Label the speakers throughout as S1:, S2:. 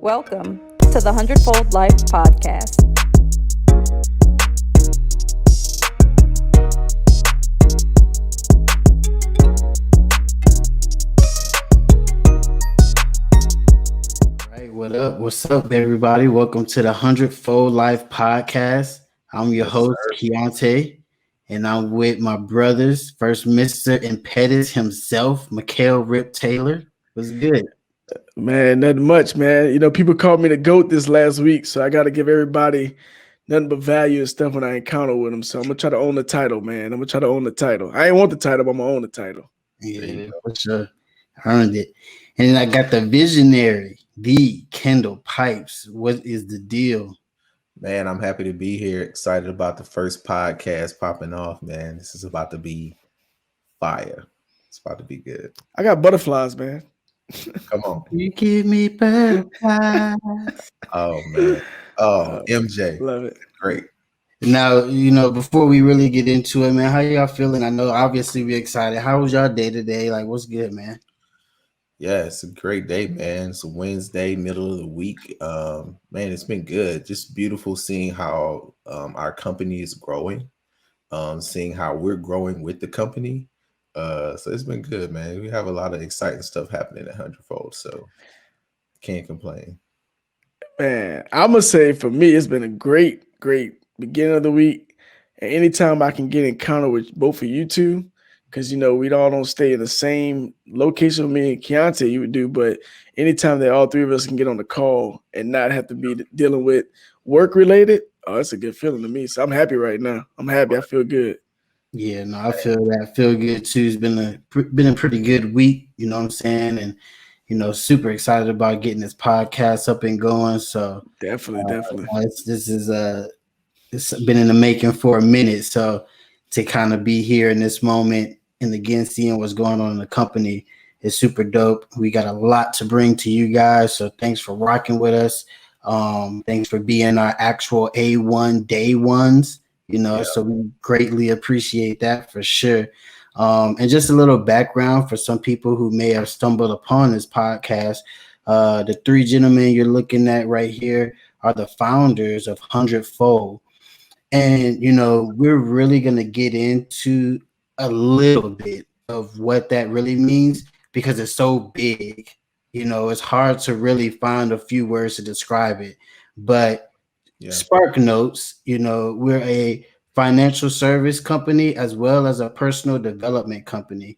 S1: Welcome to the Hundredfold Life Podcast.
S2: Right, what up? What's up, everybody? Welcome to the Hundredfold Life Podcast. I'm your host, Keontae, and I'm with my brothers. First, Mr. Impetus himself, Mikhail Rip Taylor. What's good?
S3: Man, nothing much, man. You know, people called me the GOAT this last week, so I got to give everybody nothing but value and stuff when I encounter with them. So I'm going to try to own the title, man. I'm going to try to own the title. I ain't want the title, but I'm going to own the title.
S2: Yeah, for sure. Earned it. And then I got the visionary, the Kendall Pipes. What is the deal?
S4: Man, I'm happy to be here. Excited about the first podcast popping off, man. This is about to be fire. It's about to be good.
S3: I got butterflies, man.
S4: Come on.
S2: You give me butterflies.
S4: Oh, man. Oh, MJ.
S3: Love it.
S4: Great.
S2: Now, before we really get into it, man, how y'all feeling? I know obviously we're excited. How was y'all day today? Like, what's good, man?
S4: Yeah, it's a great day, man. It's a Wednesday, middle of the week. Man, it's been good. Just beautiful seeing how our company is growing, seeing how we're growing with the company. So it's been good, man. We have a lot of exciting stuff happening at Hundredfold, so can't complain.
S3: Man, I'm going to say for me, it's been a great beginning of the week. And anytime I can get encounter with both of you two, because, we all don't stay in the same location with me and Keontae you would do, but anytime that all three of us can get on the call and not have to be dealing with work related, it's a good feeling to me. So I'm happy right now. I'm happy. I feel good.
S2: Yeah, no, I feel that. I feel good too. It's been a pretty good week, you know what I'm saying? And super excited about getting this podcast up and going. So
S3: definitely.
S2: It's been in the making for a minute. So to kind of be here in this moment and again seeing what's going on in the company is super dope. We got a lot to bring to you guys. So thanks for rocking with us. Thanks for being our actual A1 day ones. So we greatly appreciate that for sure. And just a little background for some people who may have stumbled upon this podcast. The three gentlemen you're looking at right here are the founders of Hundredfold. And, we're really going to get into a little bit of what that really means because it's so big. It's hard to really find a few words to describe it. But Spark Notes, we're a financial service company as well as a personal development company.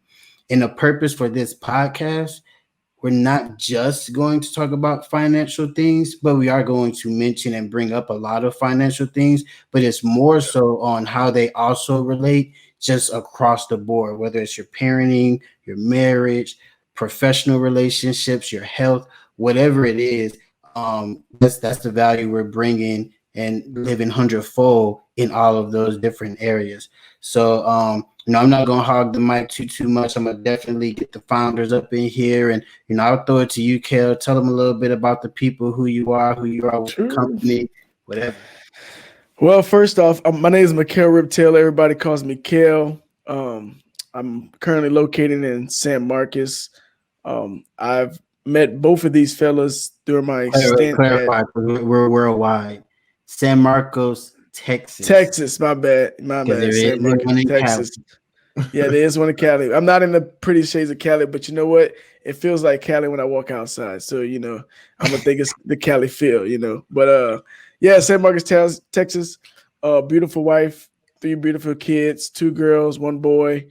S2: And the purpose for this podcast, we're not just going to talk about financial things, but we are going to mention and bring up a lot of financial things, but it's more so on how they also relate just across the board, whether it's your parenting, your marriage, professional relationships, your health, whatever it is. That's the value we're bringing and living hundredfold in all of those different areas. So, I'm not going to hog the mic too much. I'm going to definitely get the founders up in here. And, I'll throw it to you, Kel. Tell them a little bit about the people, who you are with the company, whatever.
S3: Well, first off, my name is Mikhail Rip Taylor. Everybody calls me Kel. I'm currently located in San Marcos. I've met both of these fellas during my stint.
S2: Clarify, we're worldwide. San Marcos, Texas.
S3: Texas, my bad. San Marcos, Texas. Yeah, there is one in Cali. I'm not in the pretty shades of Cali, but you know what? It feels like Cali when I walk outside. So, I'm going to think it's the Cali feel, But, San Marcos, Texas. Beautiful wife, 3 beautiful kids, 2 girls, 1 boy.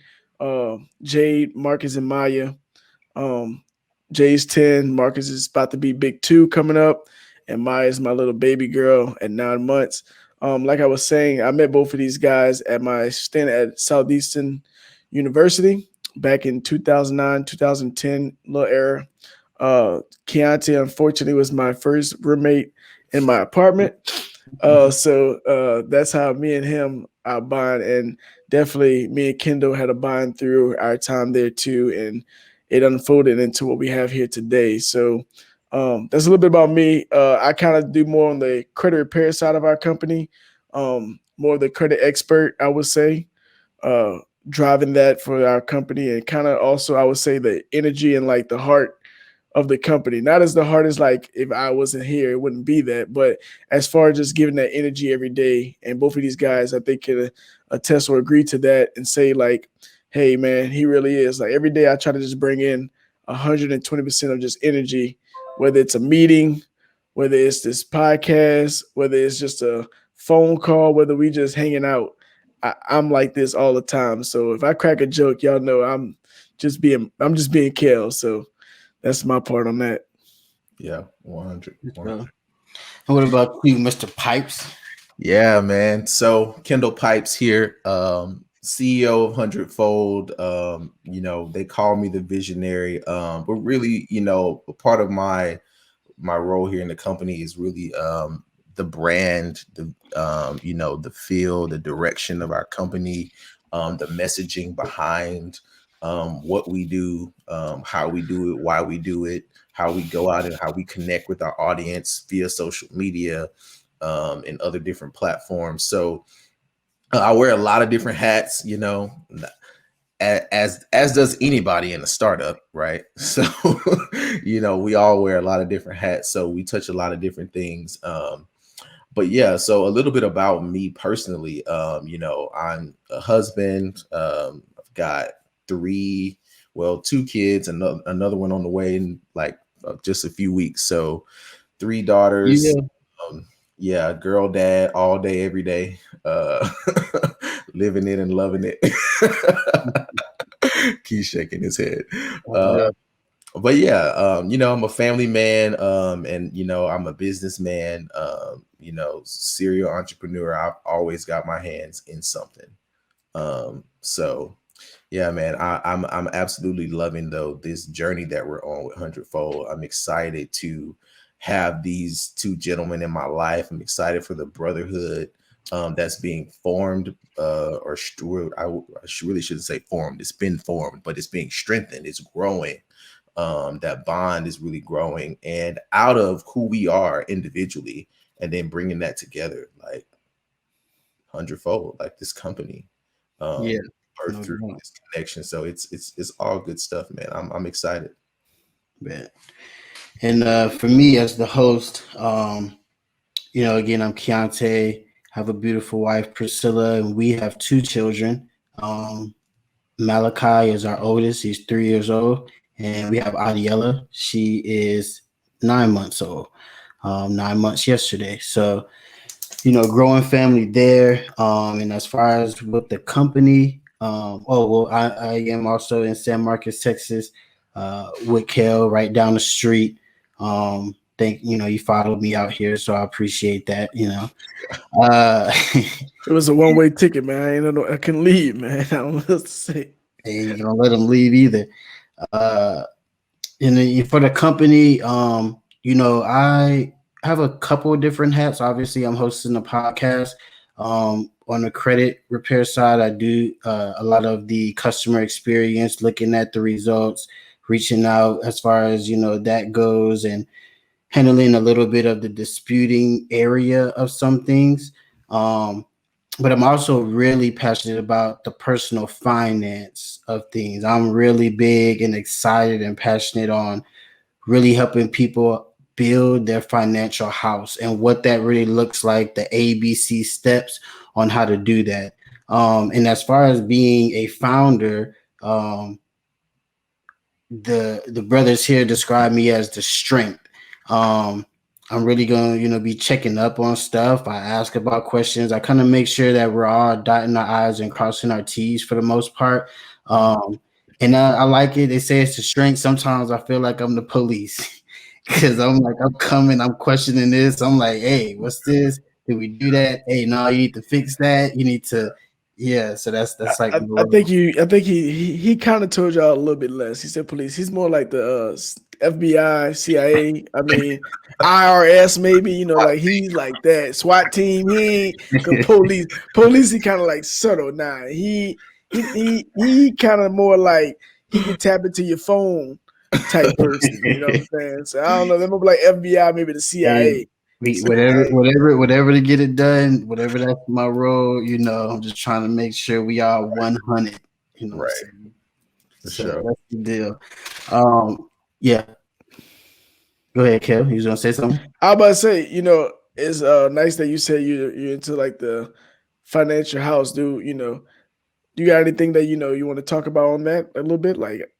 S3: Jade, Marcus, and Maya. Jade's 10. Marcus is about to be big 2 coming up. And Maya's my little baby girl at 9 months. Like I was saying, I met both of these guys at my stint at Southeastern University back in 2009, 2010, little era. Keontae, unfortunately, was my first roommate in my apartment. So that's how me and him bond. And definitely me and Kendall had a bond through our time there too. And it unfolded into what we have here today. So that's a little bit about me. I kind of do more on the credit repair side of our company, more of the credit expert, I would say, driving that for our company, and kind of also, I would say, the energy and like the heart of the company. Not as the hardest, like if I wasn't here, it wouldn't be that. But as far as just giving that energy every day, and both of these guys, I think, can attest or agree to that and say like, hey, man, he really is. Like every day I try to just bring in 120% of just energy, whether it's a meeting, whether it's this podcast, whether it's just a phone call, whether we just hanging out. I'm like this all the time. So if I crack a joke, y'all know I'm just being Kel. So that's my part on that.
S4: Yeah, 100.
S2: And what about you, Mr. Pipes?
S4: Yeah, man. So Kendall Pipes here, CEO of Hundredfold. They call me the visionary, but really, a part of my role here in the company is really the brand, the feel, the direction of our company, the messaging behind what we do, how we do it, why we do it, how we go out and how we connect with our audience via social media and other different platforms. So I wear a lot of different hats, as does anybody in a startup, right? So, we all wear a lot of different hats. So we touch a lot of different things. But yeah, so a little bit about me personally. I'm a husband. I've got two kids, and another one on the way in like just a few weeks. So 3 daughters. Yeah. Girl dad all day, every day. Living it and loving it. Keep shaking his head. But yeah, I'm a family man, and I'm a businessman, serial entrepreneur. I've always got my hands in something. So yeah, man, I'm absolutely loving this journey that we're on with Hundredfold. I'm excited to have these 2 gentlemen in my life. I'm excited for the brotherhood that's being formed, I really shouldn't say formed. It's been formed, but it's being strengthened. It's growing. That bond is really growing, and out of who we are individually, and then bringing that together, like Hundredfold, like this company, through this connection. So it's all good stuff, man. I'm excited,
S2: man. And for me as the host, again, I'm Keontae. Have a beautiful wife, Priscilla, and we have 2 children. Malachi is our oldest; he's 3 years old. And we have Adiella. She is 9 months old, 9 months yesterday. So, growing family there. And as far as with the company, I am also in San Marcos, Texas, with Kel right down the street. You followed me out here, so I appreciate that.
S3: It was a one-way ticket, man. I couldn't leave, man. I don't know what to say.
S2: Hey, you don't let them leave either. And then for the company, I have a couple of different hats. Obviously, I'm hosting a podcast. On the credit repair side, I do a lot of the customer experience, looking at the results, reaching out as far as, that goes, and handling a little bit of the disputing area of some things. But I'm also really passionate about the personal finance of things. I'm really big and excited and passionate on really helping people build their financial house and what that really looks like, the ABC steps on how to do that. And as far as being a founder, the brothers here describe me as the strength. I'm really going to, be checking up on stuff. I ask about questions. I kind of make sure that we're all dotting our I's and crossing our T's for the most part. And I like it. They say it's the strength. Sometimes I feel like I'm the police because I'm coming, I'm questioning this. I'm like, hey, what's this? Did we do that? Hey, no, you need to fix that. You need to. Yeah, so that's like.
S3: I think he kind of told y'all a little bit less. He said police. He's more like the FBI, CIA. I mean, IRS maybe. Like he's like that SWAT team. He ain't police. Police. He kind of like subtle. Nah, he kind of more like he can tap into your phone type person. You know what I'm saying? So I don't know. They might be like FBI, maybe the CIA.
S2: Whatever to get it done, whatever that's my role, I'm just trying to make sure we are 100,
S4: right? For sure.
S2: That's the deal. Yeah. Go ahead, Kel. You was gonna say something?
S3: I was about to say, it's nice that you said you're into like the financial house, dude. Do you got anything that you want to talk about on that a little bit? Like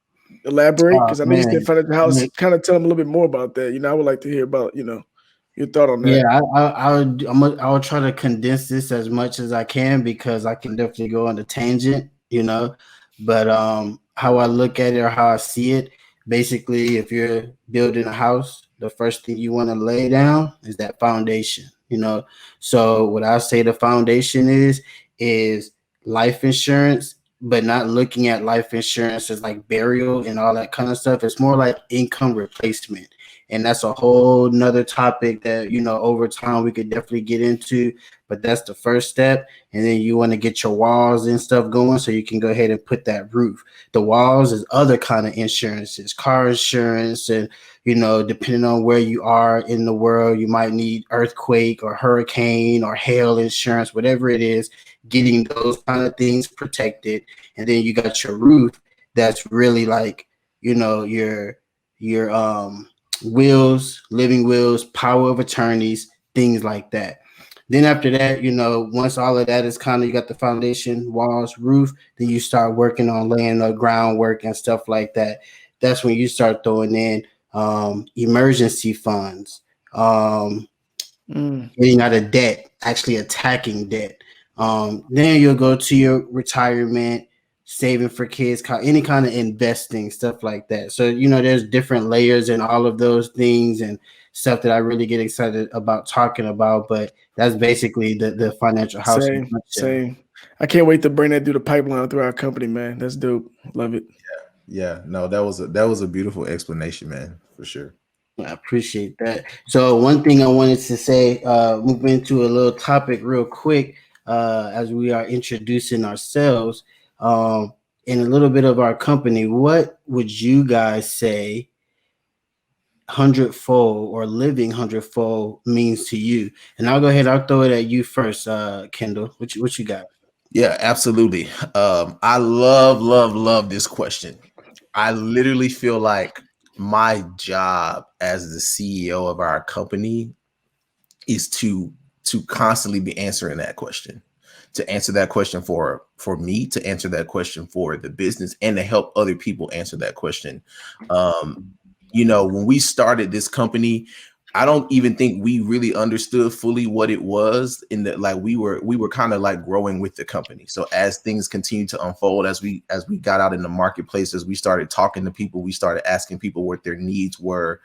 S3: elaborate? Because I know you said financial house. Kind of tell them a little bit more about that. I would like to hear about, your thought on that.
S2: Yeah, I would try to condense this as much as I can because I can definitely go on a tangent, But how I look at it or how I see it, basically, if you're building a house, the first thing you want to lay down is that foundation, So what I say the foundation is life insurance, but not looking at life insurance as like burial and all that kind of stuff. It's more like income replacement. And that's a whole nother topic that, over time we could definitely get into, but that's the first step. And then you want to get your walls and stuff going so you can go ahead and put that roof. The walls is other kind of insurances, car insurance, and, depending on where you are in the world, you might need earthquake or hurricane or hail insurance, whatever it is, getting those kind of things protected. And then you got your roof that's really like, your wills, living wills, power of attorneys, things like that. Then after that, once all of that is kind of, you got the foundation, walls, roof, then you start working on laying the groundwork and stuff like that. That's when you start throwing in emergency funds, getting out of debt, actually attacking debt. Then you'll go to your retirement, saving for kids, any kind of investing, stuff like that. So, there's different layers in all of those things and stuff that I really get excited about talking about. But that's basically the financial house.
S3: Same. I can't wait to bring that through the pipeline through our company, man. That's dope. Love it.
S4: Yeah. No, that was a beautiful explanation, man, for sure.
S2: I appreciate that. So one thing I wanted to say, move into a little topic real quick, as we are introducing ourselves, and a little bit of our company. What would you guys say hundredfold or living hundredfold means to you? And I'll go ahead. I'll throw it at you first, Kendall. What you got?
S4: Yeah, absolutely. I love this question. I literally feel like my job as the CEO of our company is to constantly be answering that question, to answer that question for me, to answer that question for the business, and to help other people answer that question. When we started this company, I don't even think we really understood fully what it was, in that like we were kind of like growing with the company. So as things continued to unfold, as we got out in the marketplace, as we started talking to people, we started asking people what their needs were.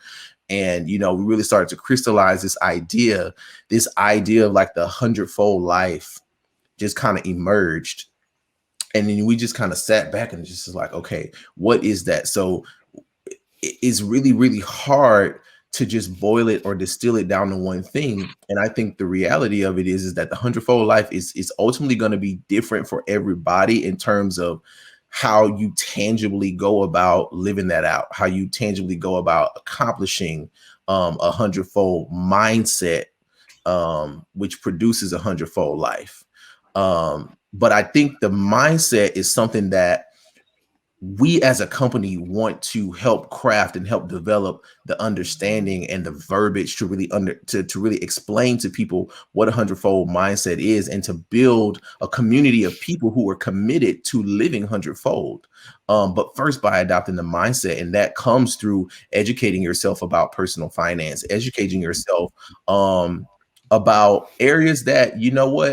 S4: And, we really started to crystallize this idea of like the hundredfold life just kind of emerged. And then we just kind of sat back and just like, okay, what is that? So it's really, really hard to just boil it or distill it down to one thing. And I think the reality of it is that the hundredfold life is ultimately going to be different for everybody in terms of how you tangibly go about living that out, how you tangibly go about accomplishing a hundredfold mindset, which produces a hundredfold life. But I think the mindset is something that we as a company want to help craft and help develop the understanding and the verbiage to really to really explain to people what a hundredfold mindset is, and to build a community of people who are committed to living hundredfold. But first by adopting the mindset, and that comes through educating yourself about personal finance, educating yourself about areas that,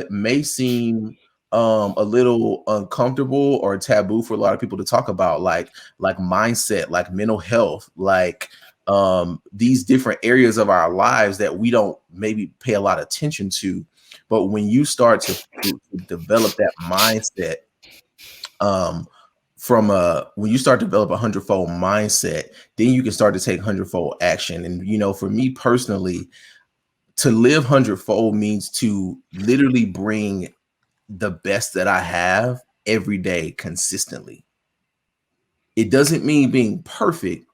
S4: may seem a little uncomfortable or taboo for a lot of people to talk about, like mindset, like mental health, like these different areas of our lives that we don't maybe pay a lot of attention to. But when you start to develop that mindset, when you start to develop a hundredfold mindset, then you can start to take hundredfold action. And for me personally, to live hundredfold means to literally bring the best that I have every day consistently. It doesn't mean being perfect,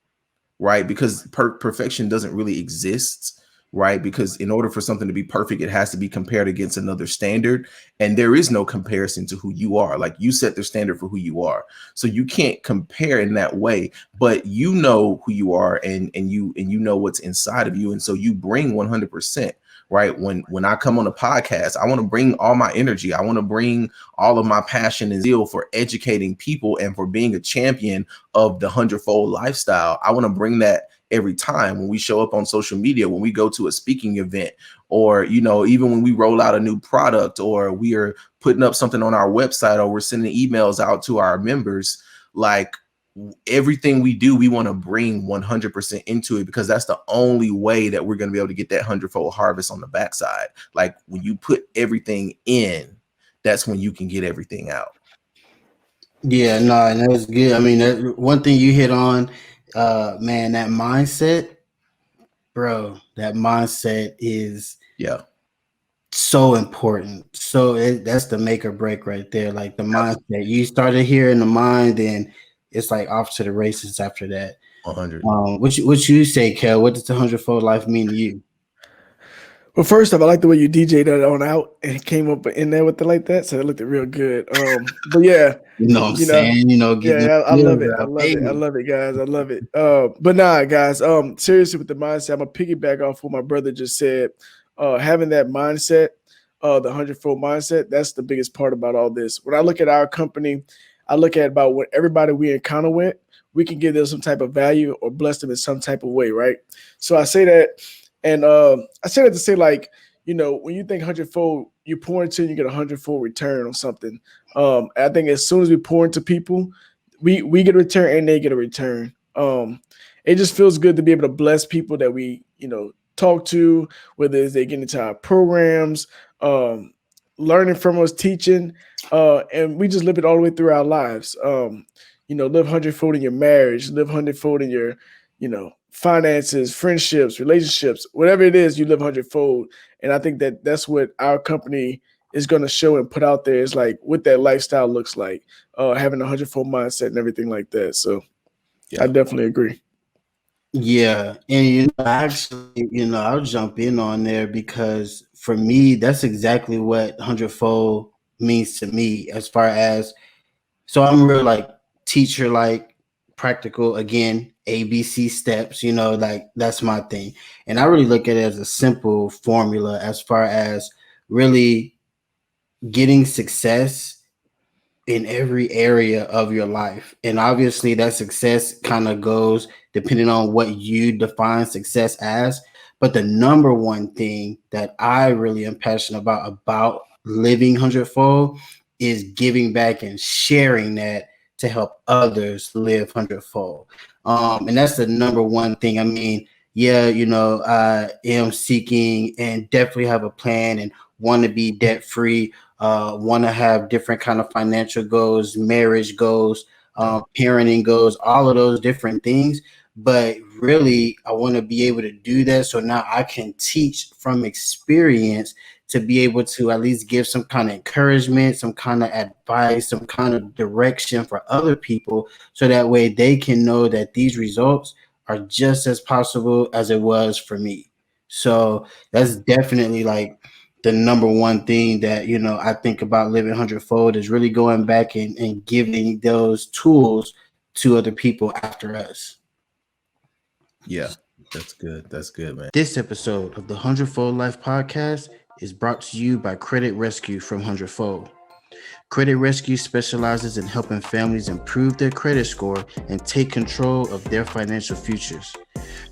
S4: right? Because perfection doesn't really exist. right? Because in order for something to be perfect, it has to be compared against another standard. And there is no comparison to who you are. Like, you set the standard for who you are. So you can't compare in that way, but you know who you are, and you know what's inside of you. And so you bring 100%. Right. When I come on a podcast, I want to bring all my energy. I want to bring all of my passion and zeal for educating people and for being a champion of the hundredfold lifestyle. I want to bring that every time when we show up on social media, when we go to a speaking event, or, you know, even when we roll out a new product, or we are putting up something on our website, or we're sending emails out to our members. Like, everything we do, we want to bring 100% into it, because that's the only way that we're going to be able to get that hundredfold harvest on the backside. Like, when you put everything in, that's when you can get everything out.
S2: Yeah, no, and that was good. I mean, one thing you hit on, man, that mindset, bro, that mindset is so important. So that's the make or break right there. Like, the mindset, you started here in the mind, and it's like off to the races after that.
S4: 100.
S2: What you say, Kel? What does the hundredfold life mean to you?
S3: Well, first off, I like the way you DJ'd that on out and came up in there with it like that, so it looked real good. But yeah,
S2: you know what I'm saying? You know,
S3: I love it. I love it, guys. I love it. But nah, guys. Seriously, with the mindset, I'm gonna piggyback off what my brother just said. Having that mindset, the hundredfold mindset, that's the biggest part about all this. When I look at our company, I look at about what everybody we encounter with, we can give them some type of value or bless them in some type of way, right? So I say that, and I say that to say, like, you know, when you think hundredfold, you pour into and you get a hundredfold return on something. I think as soon as we pour into people, we get a return and they get a return. It just feels good to be able to bless people that we, you know, talk to, whether it's they get into our programs, learning from us, teaching, and we just live it all the way through our lives. You know, live hundredfold in your marriage, live hundredfold in your, you know, finances, friendships, relationships, whatever it is, you live hundredfold. And I think that that's what our company is going to show and put out there, is like what that lifestyle looks like, having a hundredfold mindset and everything like that. So I definitely agree.
S2: Yeah. And, you know, actually, you know, I'll jump in on there, because for me, that's exactly what hundredfold means to me, as far as, so I'm real like teacher, like practical, again, ABC steps, you know, like that's my thing. And I really look at it as a simple formula, as far as really getting success in every area of your life. And obviously that success kind of goes depending on what you define success as. But the number one thing that I really am passionate about living hundredfold is giving back and sharing that to help others live hundredfold. And that's the number one thing. I mean, yeah, you know, I am seeking and definitely have a plan and want to be debt free, want to have different kind of financial goals, marriage goals, parenting goals, all of those different things. But really, I want to be able to do that, so now I can teach from experience to be able to at least give some kind of encouragement, some kind of advice, some kind of direction for other people, so that way they can know that these results are just as possible as it was for me. So that's definitely like the number one thing that, you know, I think about living hundredfold, is really going back and giving those tools to other people after us.
S4: Yeah, that's good. That's good, man.
S2: This episode of the Hundredfold Life Podcast is brought to you by Credit Rescue from Hundredfold. Credit Rescue specializes in helping families improve their credit score and take control of their financial futures.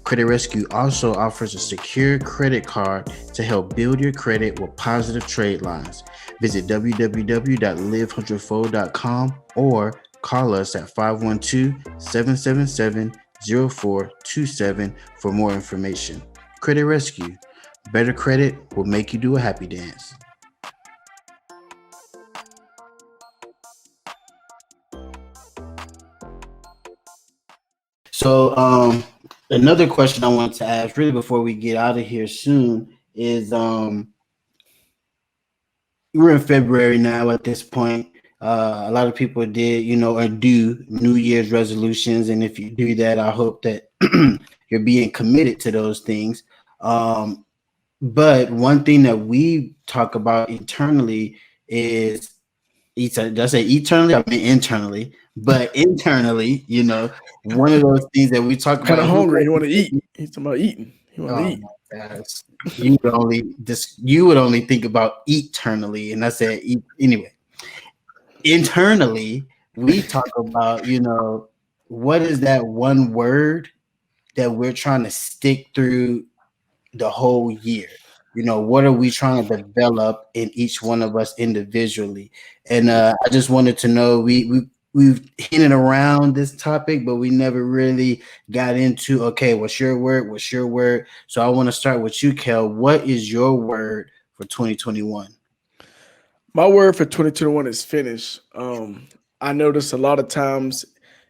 S2: Credit Rescue also offers a secure credit card to help build your credit with positive trade lines. Visit www.livehundredfold.com or call us at 512-777-0427 for more information. Credit Rescue. Better credit will make you do a happy dance. So another question I want to ask, really before we get out of here soon, is we're in February now at this point. A lot of people did, you know, or do New Year's resolutions. And if you do that, I hope that you're being committed to those things. But one thing that we talk about internally is, did I say eternally? I mean internally. But internally, one of those things that we talk
S3: Kind
S2: about
S3: of
S2: is
S3: hungry. He want to eat. He's talking about eating. He want to
S2: oh
S3: eat.
S2: my gosh. You would only think about eternally, and I said anyway. Internally, we talk about, what is that one word that we're trying to stick through the whole year? What are we trying to develop in each one of us individually? And I just wanted to know, we've hinted around this topic, but we never really got into, okay, what's your word? So I want to start with you, Kel. What is your word for 2021?
S3: My word for 2021 is finish. I notice a lot of times,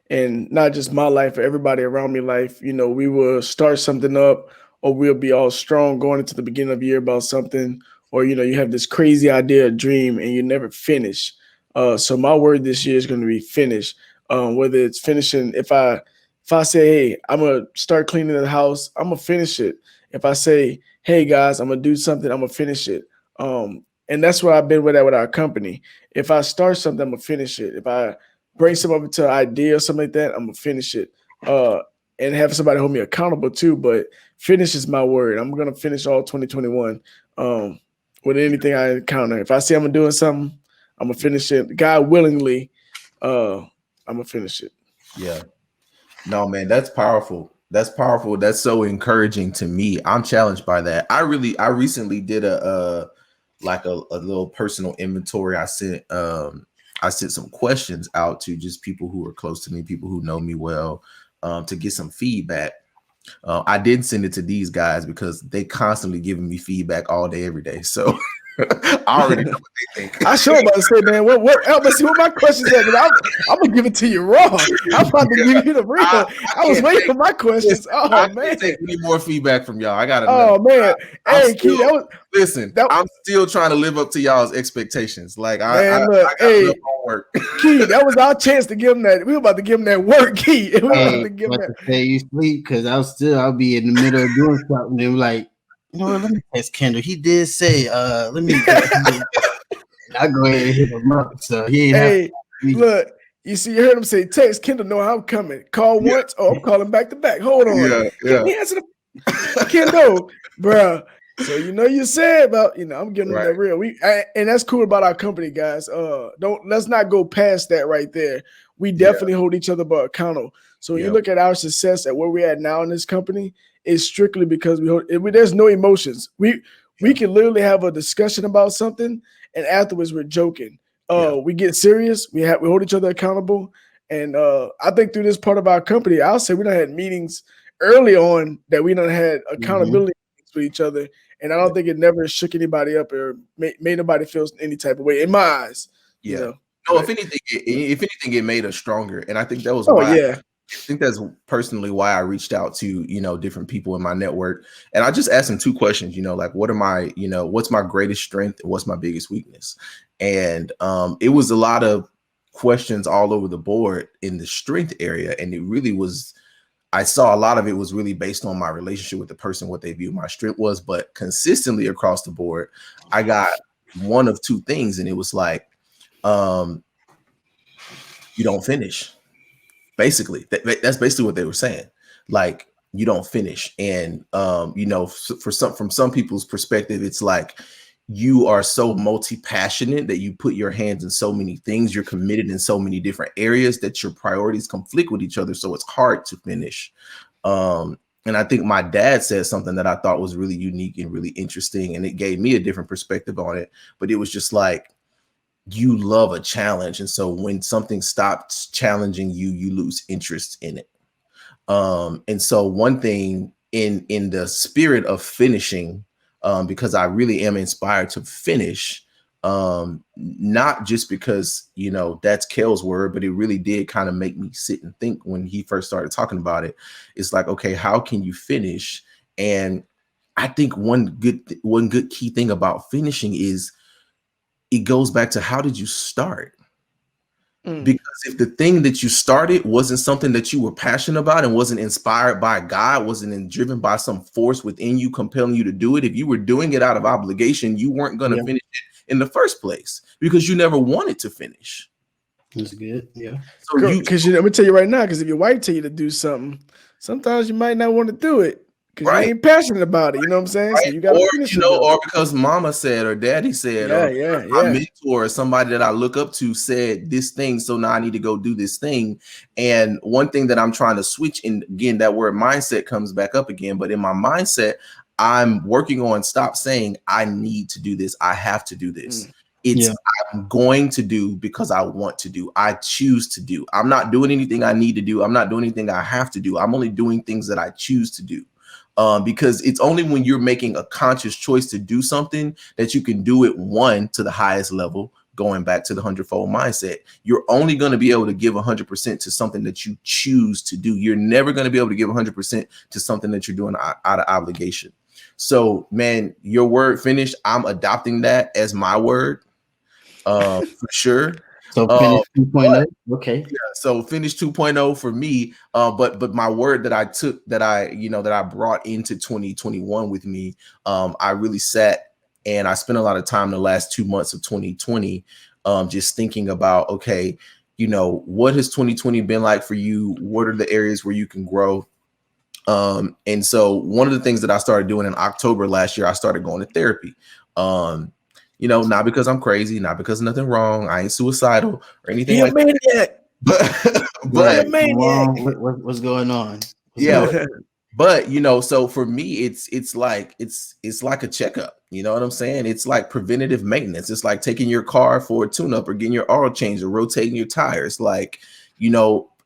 S3: and not just my life, but everybody around me life, we will start something up, or we'll be all strong going into the beginning of the year about something, or you have this crazy idea, a dream, and you never finish. So my word this year is going to be finish. Whether it's finishing, if I say, hey, I'm gonna start cleaning the house, I'm gonna finish it. If I say, hey guys, I'm gonna do something, I'm gonna finish it. And that's where I've been with that with our company. If I start something, I'm gonna finish it. If I bring something to an idea or something like that, I'm gonna finish it. And have somebody hold me accountable too. But finish is my word. I'm gonna finish all 2021 with anything I encounter. If I say I'm doing something, I'm gonna finish it. God willingly, I'm gonna finish it.
S4: Yeah. No, man, that's powerful. That's powerful. That's so encouraging to me. I'm challenged by that. I recently did a little personal inventory. I sent some questions out to just people who are close to me, people who know me well, to get some feedback. I didn't send it to these guys because they constantly giving me feedback all day, every day. So I already know what they think.
S3: I sure about to say, man, what let's see what my questions are. I'm gonna give it to you raw. I'm about to give you the real. I was waiting for my questions. I can't
S4: take any more feedback from y'all. I got
S3: Oh man. Hey, Key,
S4: I'm still trying to live up to y'all's expectations. Like I got enough homework.
S3: Key, that was our chance to give him that. We were about to give him that work, Key. We were about to give him that.
S2: Say you sleep, because I'll be in the middle of doing something and like, let me text Kendall. He did say, let me. I'll go ahead and hit him up. So he ain't
S3: look, you see, you heard him say, text Kendall, know how I'm coming. Call once, I'm calling back to back. Hold on. Let me answer the Kendall, bro. So you said about, I'm giving them that real. And that's cool about our company, guys. Let's not go past that right there. We definitely hold each other accountable. So when you look at our success at where we're at now in this company, it's strictly because there's no emotions. We can literally have a discussion about something, and afterwards we're joking. We get serious. We hold each other accountable, and I think through this part of our company, I'll say we done had meetings early on that we done had accountability with each other, and I don't think it never shook anybody up or made nobody feel any type of way in my eyes.
S4: No, if anything, it made us stronger, and I think that was why. I think that's personally why I reached out to, different people in my network. And I just asked them two questions, like, what are my, what's my greatest strength and what's my biggest weakness? And it was a lot of questions all over the board in the strength area. And it really was, I saw a lot of it was really based on my relationship with the person, what they viewed my strength was. But consistently across the board, I got one of two things. And it was like, you don't finish. Basically, that's basically what they were saying. Like, you don't finish. And, from some people's perspective, it's like you are so multi-passionate that you put your hands in so many things. You're committed in so many different areas that your priorities conflict with each other. So it's hard to finish. And I think my dad said something that I thought was really unique and really interesting. And it gave me a different perspective on it. But it was just like, you love a challenge. And so when something stops challenging you, you lose interest in it. And so one thing in the spirit of finishing, because I really am inspired to finish, not just because, that's Kel's word, but it really did kind of make me sit and think when he first started talking about it. It's like, okay, how can you finish? And I think one good key thing about finishing is it goes back to, how did you start? Because if the thing that you started wasn't something that you were passionate about and wasn't inspired by God, wasn't driven by some force within you compelling you to do it, if you were doing it out of obligation, you weren't going to finish it in the first place because you never wanted to finish.
S2: That's good. Yeah.
S3: So because I'm gonna tell you right now, because if your wife tell you to do something, sometimes you might not want to do it because you ain't passionate about it. You know what I'm saying?
S4: Right.
S3: So you gotta finish it.
S4: Or because mama said or daddy said, or my mentor or somebody that I look up to said this thing. So now I need to go do this thing. And one thing that I'm trying to switch, and again, that word mindset comes back up again. But in my mindset, I'm working on stop saying I need to do this. I have to do this. I'm going to do because I want to do. I choose to do. I'm not doing anything I need to do. I'm not doing anything I have to do. I'm only doing things that I choose to do. Because it's only when you're making a conscious choice to do something that you can do it to the highest level, going back to the hundredfold mindset. You're only going to be able to give 100% to something that you choose to do. You're never going to be able to give 100% to something that you're doing out of obligation. So, man, your word finished. I'm adopting that as my word. For sure.
S2: So finish 2.0. Okay.
S4: Yeah, so finish 2.0 for me. But my word that I took, that I brought into 2021 with me, I really sat and I spent a lot of time the last 2 months of 2020, just thinking about, okay, what has 2020 been like for you? What are the areas where you can grow? And so one of the things that I started doing in October last year, I started going to therapy. Not because I'm crazy, not because nothing wrong. I ain't suicidal or anything like that.
S2: But what's going on?
S4: So for me, it's like a checkup. You know what I'm saying? It's like preventative maintenance. It's like taking your car for a tune-up or getting your oil changed or rotating your tires. Like,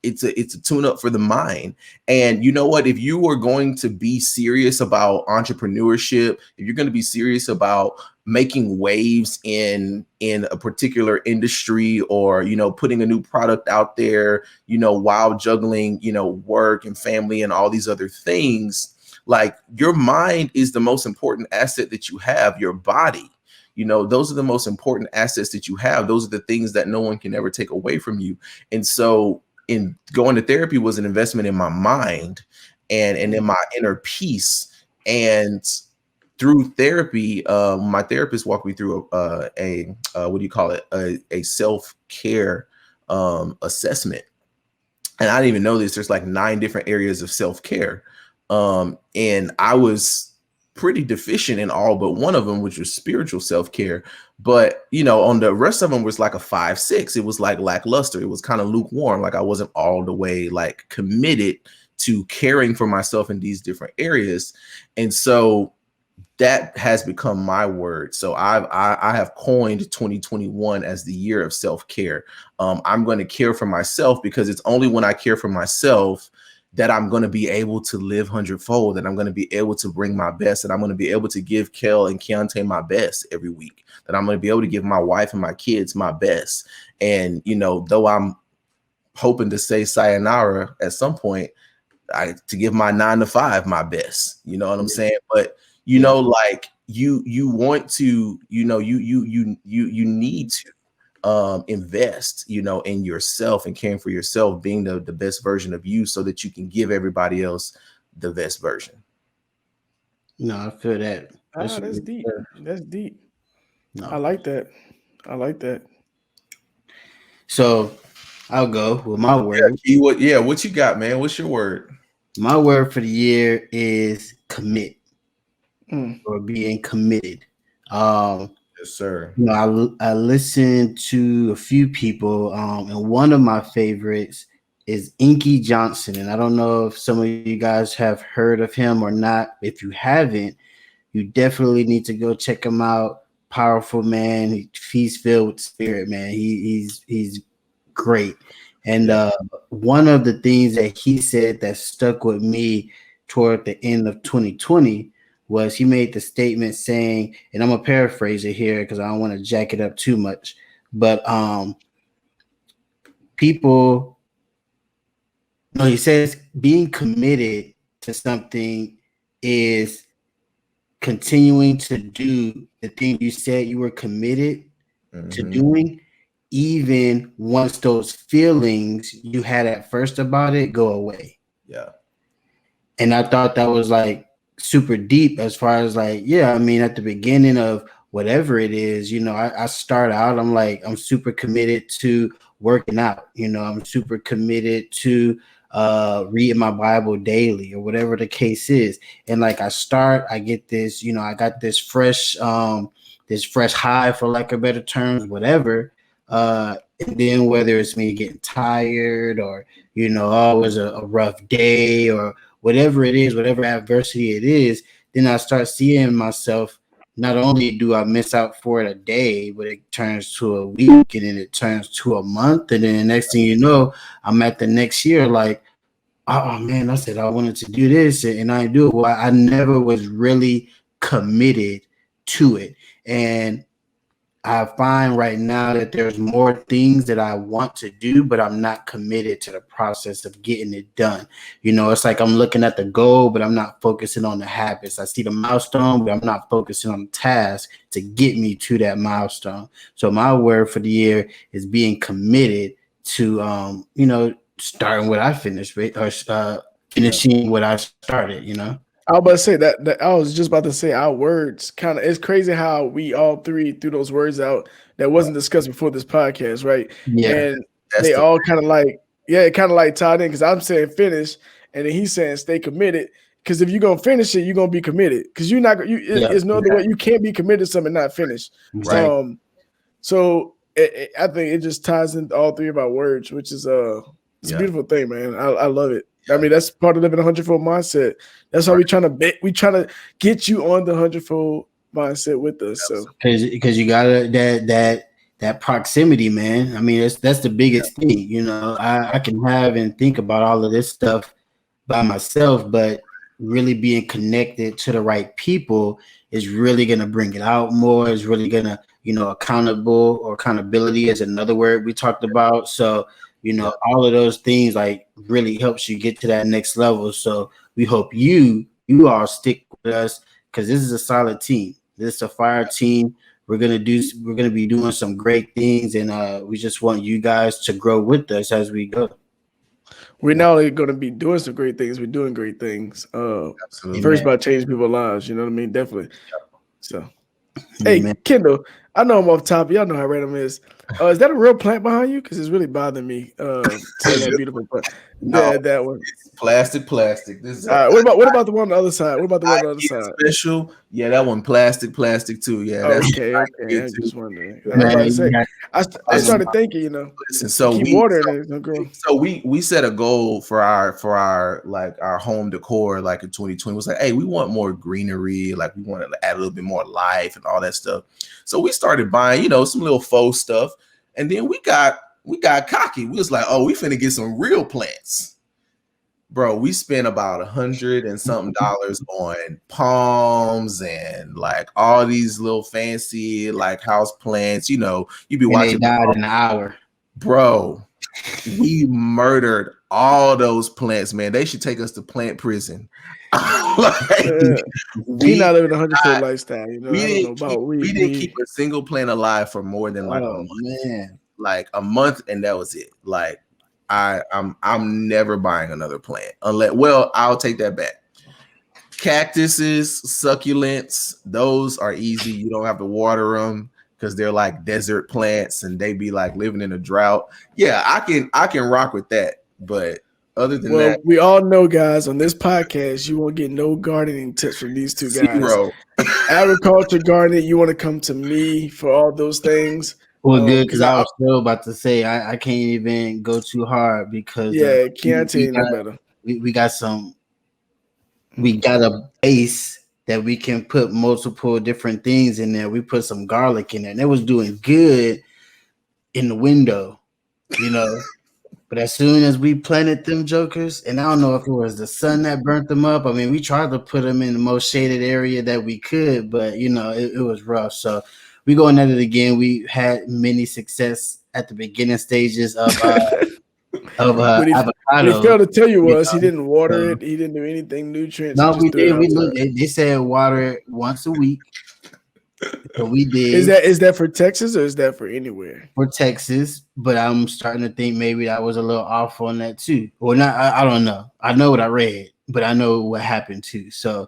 S4: it's a tune-up for the mind. And you know what? If you are going to be serious about entrepreneurship, if you're going to be serious about making waves in a particular industry, or putting a new product out there, while juggling work and family and all these other things, like, your mind is the most important asset that you have. Your body, those are the most important assets that you have. Those are the things that no one can ever take away from you. And so in going to therapy was an investment in my mind and in my inner peace. And through therapy, my therapist walked me through a self-care assessment. And I didn't even know this. There's like 9 different areas of self-care. And I was pretty deficient in all but one of them, which was spiritual self-care. But, on the rest of them was like a 5-6. It was like lackluster. It was kind of lukewarm. Like I wasn't all the way like committed to caring for myself in these different areas. And so that has become my word. So I have coined 2021 as the year of self-care. I'm going to care for myself, because it's only when I care for myself that I'm going to be able to live hundredfold, and I'm going to be able to bring my best, and I'm going to be able to give Kel and Keontae my best every week, that I'm going to be able to give my wife and my kids my best. And, though I'm hoping to say sayonara at some point, to give my 9 to 5 my best, you know what I'm saying? But like you want to, you need to invest, in yourself and caring for yourself, being the best version of you, so that you can give everybody else the best version.
S2: No, I feel that.
S3: That's deep. That's deep. No. I like that.
S2: So I'll go with my word.
S4: What you got, man? What's your word?
S2: My word for the year is commit. Or being committed.
S4: Yes, sir.
S2: I listened to a few people, and one of my favorites is Inky Johnson. And I don't know if some of you guys have heard of him or not. If you haven't, you definitely need to go check him out. Powerful man. He's filled with spirit, man. He's great. And one of the things that he said that stuck with me toward the end of 2020 was he made the statement saying, and I'm gonna paraphrase it here because I don't want to jack it up too much, but he says being committed to something is continuing to do the thing you said you were committed to doing, even once those feelings you had at first about it go away.
S4: Yeah.
S2: And I thought that was like super deep as far as like, yeah, I mean, at the beginning of whatever it is, you know, I start out, I'm like, I'm super committed to working out, you know, I'm super committed to reading my Bible daily or whatever the case is. And like I get this, you know, I got this fresh high, for lack of better terms, whatever. And then whether it's me getting tired or, you know, oh, it was a rough day or whatever it is, whatever adversity it is, then I start seeing myself. Not only do I miss out for it a day, but it turns to a week and then it turns to a month. And then the next thing you know, I'm at the next year like, oh man, I said I wanted to do this and I do it. Well, I never was really committed to it. And I find right now that there's more things that I want to do, but I'm not committed to the process of getting it done. You know, it's like I'm looking at the goal, but I'm not focusing on the habits. I see the milestone, but I'm not focusing on the task to get me to that milestone. So my word for the year is being committed to, you know, starting what I finished, or finishing what I started, you know.
S3: I was about to say that I was just about to say our words kind of, it's crazy how we all three threw those words out that wasn't discussed before this podcast, right?
S2: Yeah.
S3: And they all kind of like, yeah, kind of like tied in because I'm saying finish and then he's saying stay committed. Because if you're gonna finish it, you're gonna be committed. Because you're not there's no other way. You can't be committed to something and not finish.
S2: Right.
S3: So I think it just ties into all three of our words, which is it's a beautiful thing, man. I love it. I mean, that's part of living a hundredfold mindset. That's why we trying to get you on the hundredfold mindset with us. So
S2: because you got that proximity, man. I mean, that's the biggest thing. You know, I can have and think about all of this stuff by myself, but really being connected to the right people is really gonna bring it out more. Is really gonna, you know, accountability is another word we talked about. So, you know, all of those things like really helps you get to that next level. So we hope you all stick with us because this is a solid team. This is a fire team. We're gonna be doing some great things, and we just want you guys to grow with us as we go.
S3: We're not only going to be doing some great things, we're doing great things.
S2: Absolutely.
S3: First, by changing people's lives, you know what I mean? Definitely. So, hey,
S2: man.
S3: Kendall, I know I'm off topic. Y'all know how random it is. Is that a real plant behind you? Because it's really bothering me. Seeing that beautiful plant.
S4: No,
S3: that one.
S4: It's plastic. This is
S3: what about the one on the other side? What about the one on the other side?
S4: Special. Yeah, that one plastic too. Yeah. That's
S3: Okay. I'm just wondering. I started thinking, you know.
S4: Listen, so
S3: keep watering it, girl.
S4: So we set a goal for our like our home decor like in 2020. It was like, hey, we want more greenery, like we want to add a little bit more life and all that stuff. So we started buying, you know, some little faux stuff, and then we got cocky. We was like, oh, we finna get some real plants. Bro, we spent about $100 and something on palms and like all these little fancy like house plants. You know, you be watching.
S2: They died in an hour.
S4: Bro, we murdered all those plants, man. They should take us to plant prison.
S3: We not living a 100-fold lifestyle. You know,
S4: we didn't keep a single plant alive for more than like a month. Man. Like a month, and that was it. Like I'm never buying another plant unless, well, I'll take that back. Cactuses, succulents, those are easy. You don't have to water them because they're like desert plants and they be like living in a drought. Yeah, I can rock with that. But other than that,
S3: we all know, guys, on this podcast, you won't get no gardening tips from these two guys.
S4: Zero.
S3: Agriculture, gardening, you want to come to me for all those things.
S2: Well, good, because I was still about to say I can't even go too hard because
S3: can't tell you no better.
S2: We got a base that we can put multiple different things in there. We put some garlic in there, and it was doing good in the window, you know. But as soon as we planted them jokers, and I don't know if it was the sun that burnt them up. I mean, we tried to put them in the most shaded area that we could, but you know, it was rough. So we going at it again. We had many success at the beginning stages of avocado.
S3: What he failed to tell you was he didn't water it. He didn't do anything nutrients.
S2: No, we did. They said water it once a week. So we did.
S3: Is that for Texas or is that for anywhere?
S2: For Texas, but I'm starting to think maybe I was a little off on that too. Or not, I don't know. I know what I read, but I know what happened too. So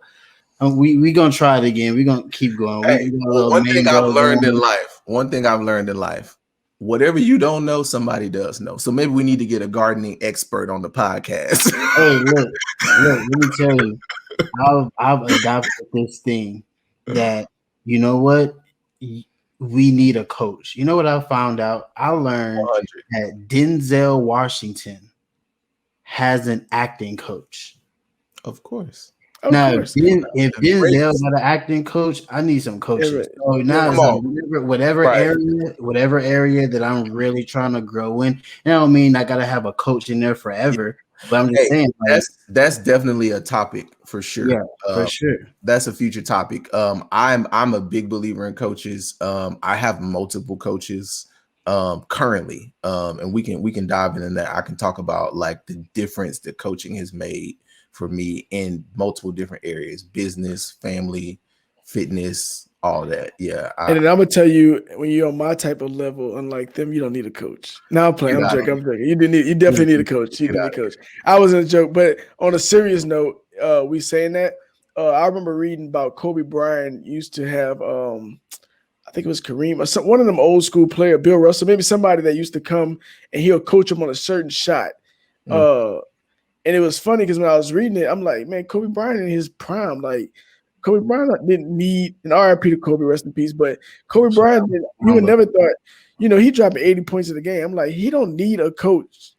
S2: we gonna try it again. We're gonna keep going.
S4: Hey, one thing I've learned in life, whatever you don't know, somebody does know. So maybe we need to get a gardening expert on the podcast.
S2: Hey, look, let me tell you, I've adopted this thing that, you know what, we need a coach. You know what I found out? I learned
S4: 100.
S2: that Denzel Washington has an acting coach.
S4: Of course.
S2: If Denzel's not an acting coach, I need some coaches.
S3: Right.
S2: So now it's like whatever area that I'm really trying to grow in. And I don't mean I gotta have a coach in there forever, but I'm just saying like,
S4: that's definitely a topic for sure.
S2: Yeah, for sure.
S4: That's a future topic. I'm a big believer in coaches. I have multiple coaches currently, and we can dive into that. I can talk about like the difference that coaching has made for me in multiple different areas: business, family, fitness, all that. Yeah.
S3: And then I'm gonna tell you, when you're on my type of level, unlike them, you don't need a coach. Now I'm playing. I'm joking. You definitely need a coach. You need a coach. I was in a joke, but on a serious note, we saying that. I remember reading about Kobe Bryant used to have, I think it was Kareem or one of them old school player, Bill Russell, maybe somebody that used to come and he'll coach him on a certain shot. And it was funny because when I was reading it, I'm like, man, Kobe Bryant in his prime, like Kobe Bryant didn't need an RIP to Kobe, rest in peace. But Kobe Bryant, you would never thought, he dropped 80 points in the game. I'm like, he don't need a coach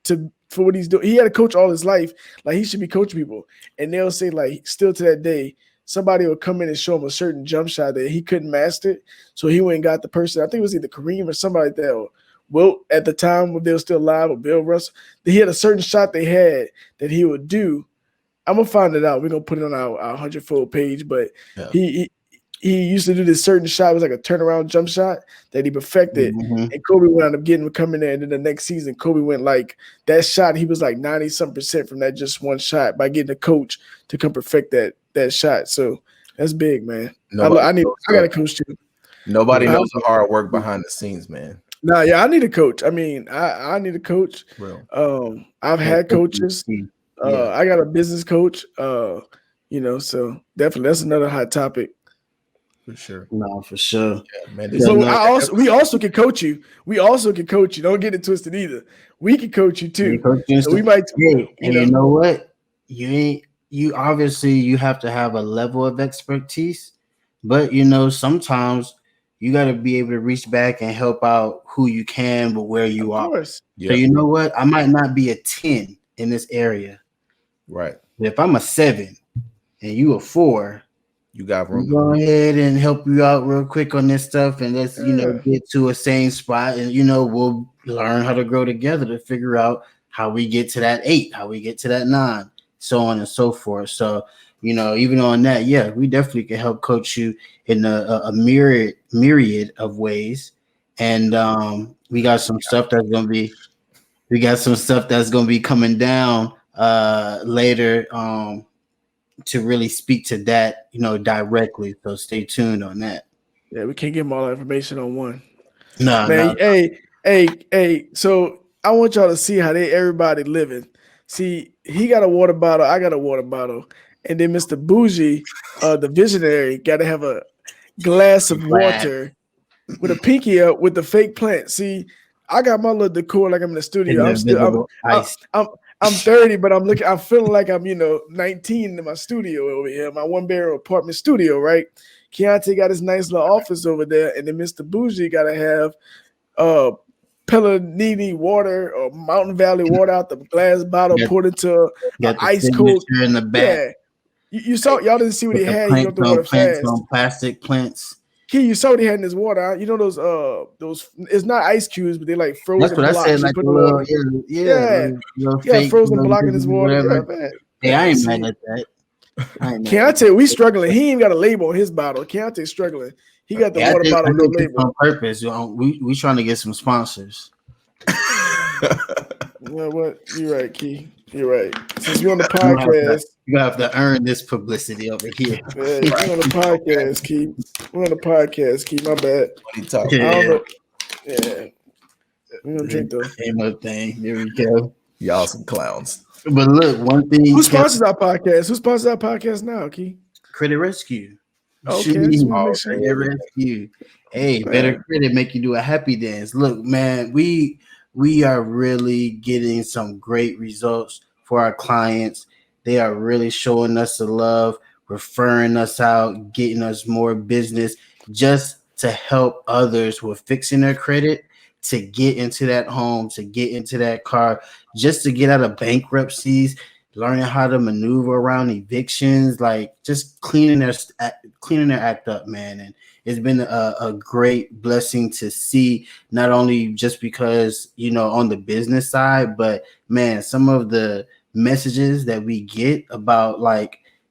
S3: for what he's doing. He had a coach all his life. Like he should be coaching people. And they'll say, like, still to that day, somebody will come in and show him a certain jump shot that he couldn't master. So he went and got the person. I think it was either Kareem or somebody like that. Wilt at the time when they were still alive, or Bill Russell, he had a certain shot they had that he would do. I'm gonna find it out. We're gonna put it on our Hundredfold page, but he used to do this certain shot. It was like a turnaround jump shot that he perfected, and Kobe wound up coming there. And then the next season, Kobe went like that shot. He was like 90-some% from that just one shot by getting a coach to come perfect that shot. So that's big, man. I got a coach too.
S4: Nobody knows the hard work behind the scenes, man.
S3: No, yeah, I need a coach. I mean, I need a coach. I've had coaches. I got a business coach. So definitely that's another hot topic.
S4: For sure.
S2: No, for sure.
S3: Yeah, man. So we also can coach you. Don't get it twisted either. We can coach you too. So we might.
S2: You know what? You obviously you have to have a level of expertise, but sometimes you got to be able to reach back and help out who you can, but where you are. Yeah. So you know what? I might not be a 10 in this area.
S4: Right.
S2: But if I'm a 7 and you a 4,
S4: you got room.
S2: Go ahead and help you out real quick on this stuff, and let's get to a same spot, and we'll learn how to grow together to figure out how we get to that 8, how we get to that 9, so on and so forth. So even on that, we definitely can help coach you in a myriad of ways. And we got some stuff that's gonna be coming down later to really speak to that, directly. So stay tuned on that.
S3: Yeah, we can't give them all that information on one.
S2: No,
S3: man. Hey. So I want y'all to see how everybody living. See, he got a water bottle, I got a water bottle. And then Mr. Bougie, the visionary, got to have a glass of water with a pinky up with the fake plant. See, I got my little decor like I'm in the studio. I'm 30, but I'm feeling like I'm 19 in my studio over here, my 1-bedroom apartment studio, right? Keontae got his nice little office over there, and then Mr. Bougie got to have Pellanini water or Mountain Valley water out the glass bottle, poured into an ice cold
S2: in the back.
S3: Yeah. You saw, y'all didn't see what he had. You don't water
S2: fast. On plastic plants.
S3: Key, you saw what he had in his water. You know those. It's not ice cubes, but they like frozen.
S2: That's what
S3: blocks.
S2: I said. Like
S3: frozen block in his water. Yeah, man.
S2: Hey, I ain't mad at that.
S3: Keontae, we struggling. He ain't got a label on his bottle. Keontae struggling. He got the water bottle with the label
S2: on purpose. We trying to get some sponsors.
S3: Well, what? You're right, Key. You're right. Since we're on the podcast,
S2: you have to earn this publicity over here.
S3: Man, we're on the podcast, Keith. We're on the podcast, Keith. My bad. I don't know. Yeah. We're gonna drink though.
S2: Same other thing. There we go.
S4: Y'all some clowns.
S2: But look, one thing.
S3: Who sponsors our podcast? Who sponsors our podcast now, Keith?
S2: Credit Rescue.
S3: Okay.
S2: Credit Rescue. Hey, man. Better credit make you do a happy dance. Look, man, we are really getting some great results for our clients. They are really showing us the love, referring us out, getting us more business just to help others who are fixing their credit to get into that home, to get into that car, just to get out of bankruptcies, learning how to maneuver around evictions, like just cleaning their act up, man. And it's been a great blessing to see, not only just because, on the business side, but man, some of the messages that we get about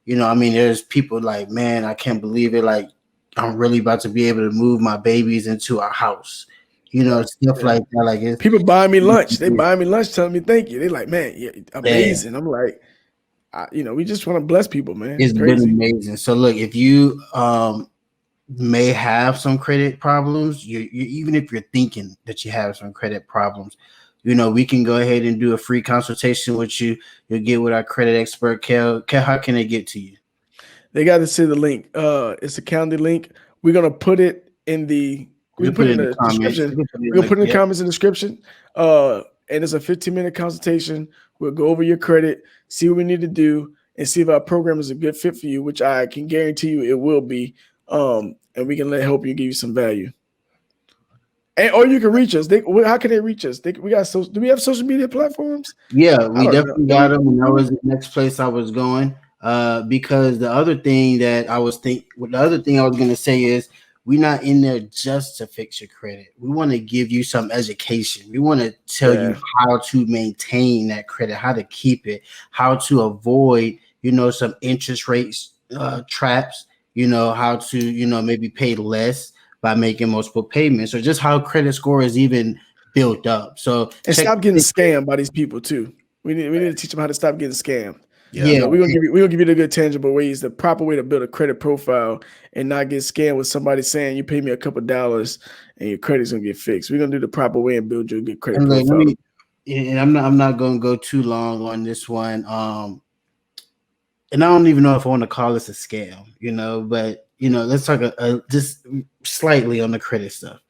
S2: there's people like, man, I can't believe it. Like, I'm really about to be able to move my babies into our house. Stuff like that. Like,
S3: people buying me lunch. They buying me lunch, telling me thank you. They're like, man, yeah, amazing. I'm like, we just want to bless people, man.
S2: It's been amazing. So look, if you may have some credit problems, you even if you're thinking that you have some credit problems, we can go ahead and do a free consultation with you. You'll get with our credit expert, Kel. Kel, how can they get to you?
S3: They got to see the link. It's a calendar link. We're gonna put it in the. We put it in the description. We're gonna put it in the comments in the description. And it's a 15-minute consultation. We'll go over your credit, see what we need to do, and see if our program is a good fit for you, which I can guarantee you it will be. And we can help you, give you some value. Or you can reach us. How can they reach us? Do we have social media platforms?
S2: Yeah, we definitely got them. And that was the next place I was going. Because the other thing that I was going to say is, we're not in there just to fix your credit. We want to give you some education. We want to tell you how to maintain that credit, how to keep it, how to avoid, some interest rates traps, how to, maybe pay less by making multiple payments, or just how credit score is even built up. So
S3: and stop getting scammed by these people too. We need to teach them how to stop getting scammed.
S2: Yeah,
S3: we're gonna give you the good tangible ways, the proper way to build a credit profile and not get scammed with somebody saying you pay me a couple of dollars and your credit's gonna get fixed. We're gonna do the proper way and build you a good credit profile.
S2: And I'm not gonna go too long on this one. And I don't even know if I want to call this a scam, but let's talk just slightly on the credit stuff.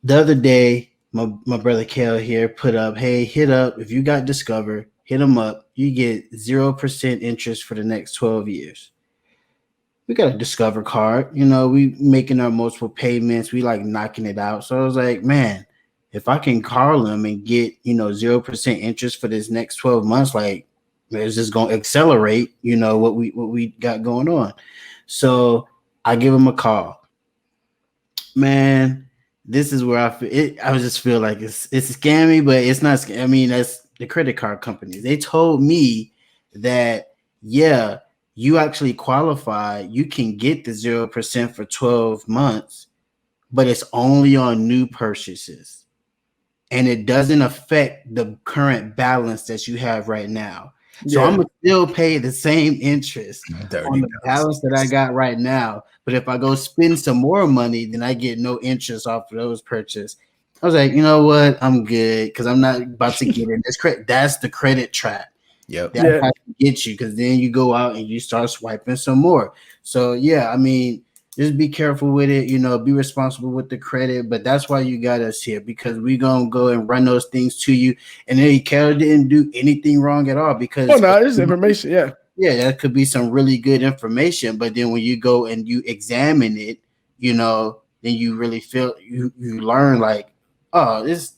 S2: The other day, my brother Kel here put up, hey, hit up if you got Discover. Hit them up. You get 0% interest for the next 12 years. We got a Discover card. We making our multiple payments. We like knocking it out. So I was like, man, if I can call them and get, 0% interest for this next 12 months, like, it's just going to accelerate, what we got going on. So I give them a call. Man, this is where I just feel like it's scammy, but it's not scammy. I mean, that's the credit card companies. They told me that, you actually qualify. You can get the 0% for 12 months, but it's only on new purchases. And it doesn't affect the current balance that you have right now. So I'm going to still pay the same interest on the balance that I got right now. But if I go spend some more money, then I get no interest off of those purchases. I was like, you know what? I'm good because I'm not about to get in this credit. That's the credit trap.
S4: Yep.
S2: That's how to get you, because then you go out and you start swiping some more. So, I mean, just be careful with it. Be responsible with the credit. But that's why you got us here, because we're going to go and run those things to you. And then Kel didn't do anything wrong at all, because
S3: this is information.
S2: Yeah, that could be some really good information. But then when you go and you examine it, then you really feel you learn like, oh, this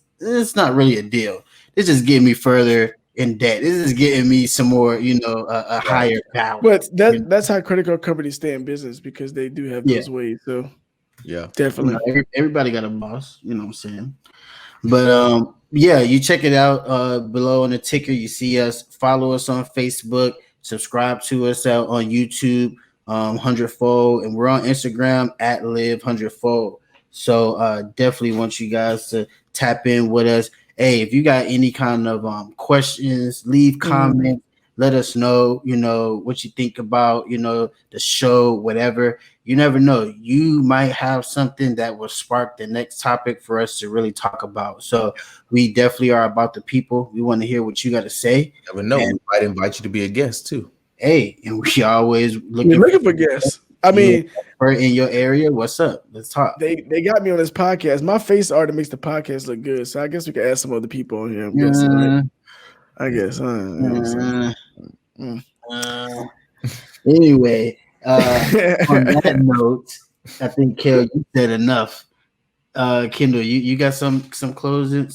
S2: not really a deal. This is getting me further in debt. This is getting me some more, a higher balance.
S3: But that's how credit card companies stay in business, because they do have those ways. So definitely.
S2: Everybody got a boss, you know what I'm saying? But you check it out below on the ticker. You see us. Follow us on Facebook. Subscribe to us out on YouTube, Hundredfold, and we're on Instagram @Live Hundredfold. So definitely want you guys to tap in with us. hey, if you got any kind of questions, leave comments. Let us know, what you think about, the show, whatever. You never know. You might have something that will spark the next topic for us to really talk about. So we definitely are about the people. We want to hear what you got to say.
S4: You never know. We might invite you to be a guest too.
S2: Hey, and we always
S3: looking for guests. I mean,
S2: in your area, what's up? Let's talk.
S3: They got me on this podcast. My face art makes the podcast look good, so I guess we can add some other people on here. I'm guessing, right? I guess.
S2: Anyway, on that note, I think Kel, you said enough. Kendall, you got some closing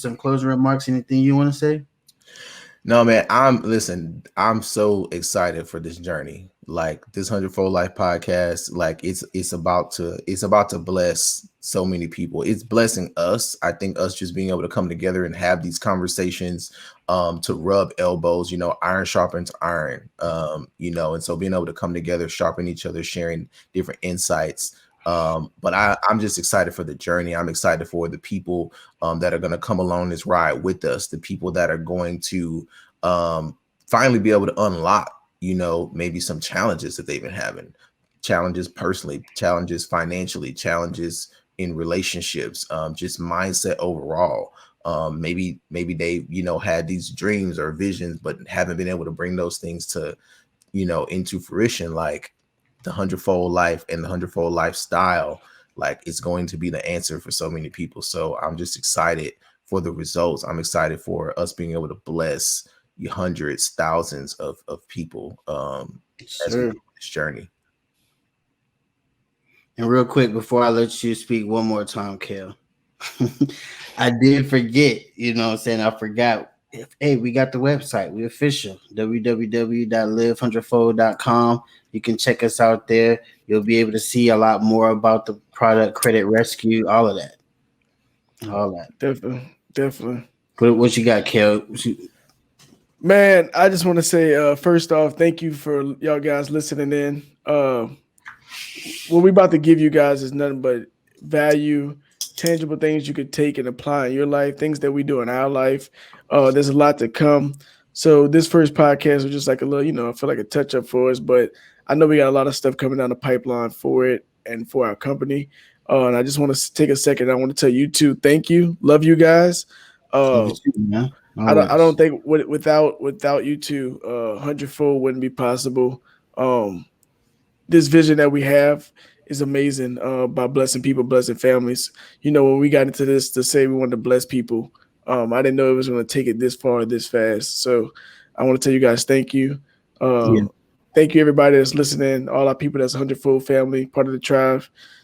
S2: remarks? Anything you want to say?
S4: No, man. I'm so excited for this journey. Like this Hundredfold Life podcast, like it's about to bless so many people. It's blessing us. I think us just being able to come together and have these conversations, to rub elbows, iron sharpens iron, and so being able to come together, sharpen each other, sharing different insights. But I'm just excited for the journey. I'm excited for the people that are going to come along this ride with us, the people that are going to finally be able to unlock, maybe some challenges that they've been having, challenges personally, challenges financially, challenges in relationships, just mindset overall. Maybe they, had these dreams or visions, but haven't been able to bring those things to, into fruition, like the Hundredfold Life and the Hundredfold Lifestyle. Like it's going to be the answer for so many people. So I'm just excited for the results. I'm excited for us being able to bless hundreds, thousands of people as we go on this journey.
S2: And real quick, before I let you speak one more time, Kel, I did forget, I forgot. Hey, we got the website. We official, www.livehundredfold.com. You can check us out there. You'll be able to see a lot more about the product, credit rescue, all of that.
S3: Definitely.
S2: What you got, Kel?
S3: Man, I just want to say, first off, thank you for y'all guys listening in. What we about to give you guys is nothing but value, tangible things you could take and apply in your life, things that we do in our life. There's a lot to come. So this first podcast was just like a little, I feel like a touch up for us, but I know we got a lot of stuff coming down the pipeline for it and for our company. And I just want to take a second. I want to tell you two, thank you. Love you guys.
S2: You too, man.
S3: I don't think without you two, Hundredfold wouldn't be possible. This vision that we have is amazing, by blessing people, blessing families. When we got into this to say we wanted to bless people, I didn't know it was going to take it this far, this fast. So I want to tell you guys thank you. Thank you, everybody that's listening, all our people that's Hundredfold family, part of the tribe.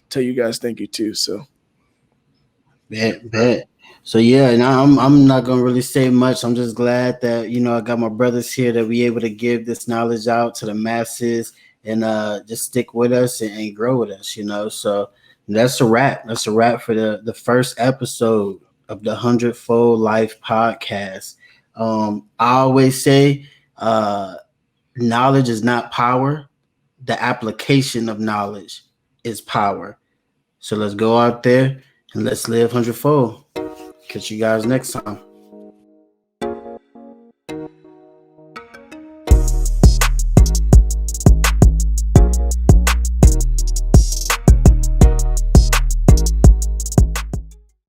S3: Tell you guys thank you too. So
S2: bet. So yeah, and I'm not gonna really say much. I'm just glad that I got my brothers here that we able to give this knowledge out to the masses and just stick with us and grow with us. So that's a wrap. That's a wrap for the first episode of the Hundredfold Life podcast. I always say, knowledge is not power. The application of knowledge is power. So let's go out there and let's live hundredfold. Catch you guys next time.